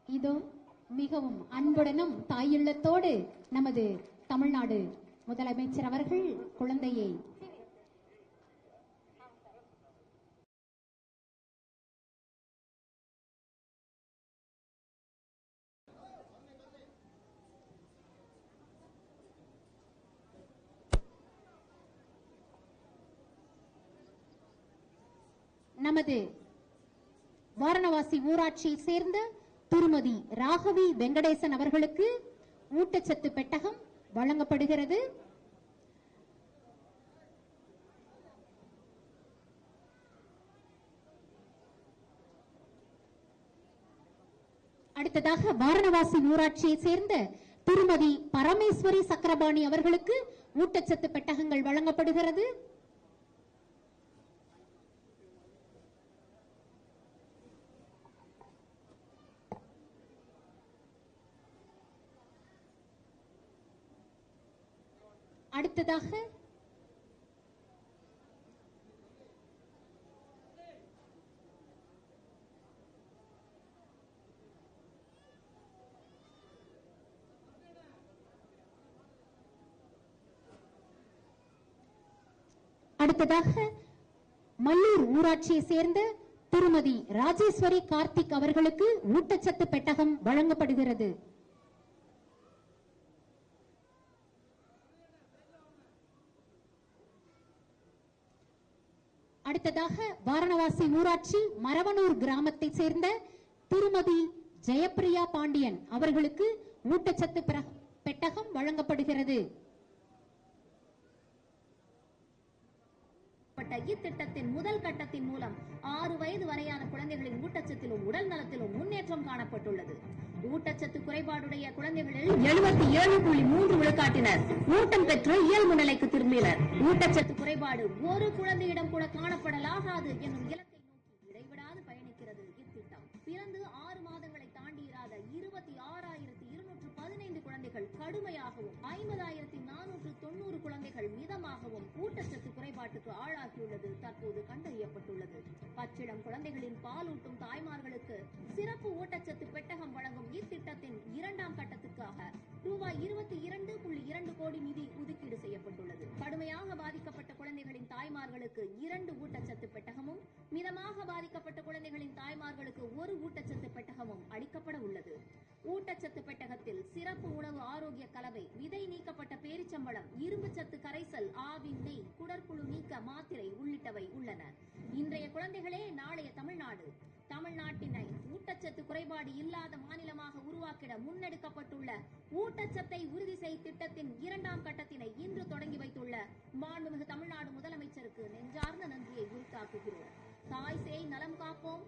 இதோ மிகவும் அன்புடனும் தாயுள்ளத்தோடு நமது தமிழ்நாடு முதலமைச்சர் அவர்கள் குழந்தையை நமது வாரணவாசி ஊராட்சியை சேர்ந்த திருமதி ராகவி வெங்கடேசன் அவர்களுக்கு ஊட்டச்சத்து பெட்டகம் வழங்கப்படுகிறது. அடுத்ததாக வாரணவாசி ஊராட்சியை சேர்ந்த திருமதி பரமேஸ்வரி சக்கரபாணி அவர்களுக்கு ஊட்டச்சத்து பெட்டகங்கள் வழங்கப்படுகிறது. அடுத்ததாக மல்லூர் ஊராட்சியை சேர்ந்த திருமதி ராஜேஸ்வரி கார்த்திக் அவர்களுக்கு ஊட்டச்சத்து பெட்டகம் வழங்கப்படுகிறது. அடுத்ததாக வாரணவாசி ஊராட்சி மரவனூர் கிராமத்தை சேர்ந்த திருமதி ஜெயப்பிரியா பாண்டியன் அவர்களுக்கு ஊட்டச்சத்து பெட்டகம் வழங்கப்படுகிறது. இத்திட்டத்தின் முதல் கட்டத்தின் மூலம் 6 வயது வரையான குழந்தைகளின் ஊட்டச்சத்திலும் உடல் நலத்திலும் முன்னேற்றம் காணப்பட்டுள்ளது. ஊட்டச்சத்து குறைபாடுடைய குழந்தைகளில் 77.3 விழுக்காட்டினர் ஊட்டம் பெற்று இயல்பு நிலைக்கு திரும்பினர். ஊட்டச்சத்து குறைபாடு ஒரு குழந்தையிடம் கூட காணப்படலாகாது என்னும் இலக்கை நோக்கி இடைவிடாது பயணிக்கிறது இத்திட்டம். பிறந்து 6 மாதங்களை தாண்டியிராத 26,215 குழந்தைகள் கடுமையாகவும் 50,490 குழந்தைகள் மிதமாகவும் ஊட்டச்சத்து குறைபாட்டுக்கு ஆளாகியுள்ளது தற்போது கண்டறியப்பட்டுள்ளது. பச்சிளம் குழந்தைகளின் பாலூட்டும் தாய்மார்களுக்கு சிறப்பு ஊட்டச்சத்து பெட்டகம் வழங்கும் இத்திட்டத்தின் 2ஆம் கட்டத்திற்காக ரூபாய் 22.2 கோடி நிதி ஒதுக்கீடு செய்யப்பட்டுள்ளது. கடுமையாக பாதிக்கப்பட்ட குழந்தைகளின் தாய்மார்களுக்கு 2 ஊட்டச்சத்து பெட்டகமும், மிதமாக பாதிக்கப்பட்ட குழந்தைகளின் தாய்மார்களுக்கு 1 ஊட்டச்சத்து பெட்டகமும் அளிக்கப்பட உள்ளது. ஊட்டச்சத்து பெட்டகத்தில் சிறப்பு உணவு ஆரோக்கிய கலவை, விதை நீக்கப்பட்ட பேரிச்சம்பழம், இரும்பு சத்து கரைசல், ஆவின் நெய், குடற்புழு நீக்க மாத்திரை உள்ளிட்டவை உள்ளன. இன்றைய குழந்தைகளே நாளைய தமிழ்நாடு. தமிழ்நாட்டினை ஊட்டச்சத்து குறைபாடு இல்லாத மாநிலமாக உருவாக்கிட முன்னெடுக்கப்பட்டுள்ள ஊட்டச்சத்தை உறுதி செய் திட்டத்தின் 2ஆம் கட்டத்தினை இன்று தொடங்கி வைத்துள்ள மாண்புமிகு தமிழ்நாடு முதலமைச்சருக்கு நெஞ்சார்ந்த நன்றியை உரித்தாக்குகிறோம். தாய் சேய் நலம் காப்போம்.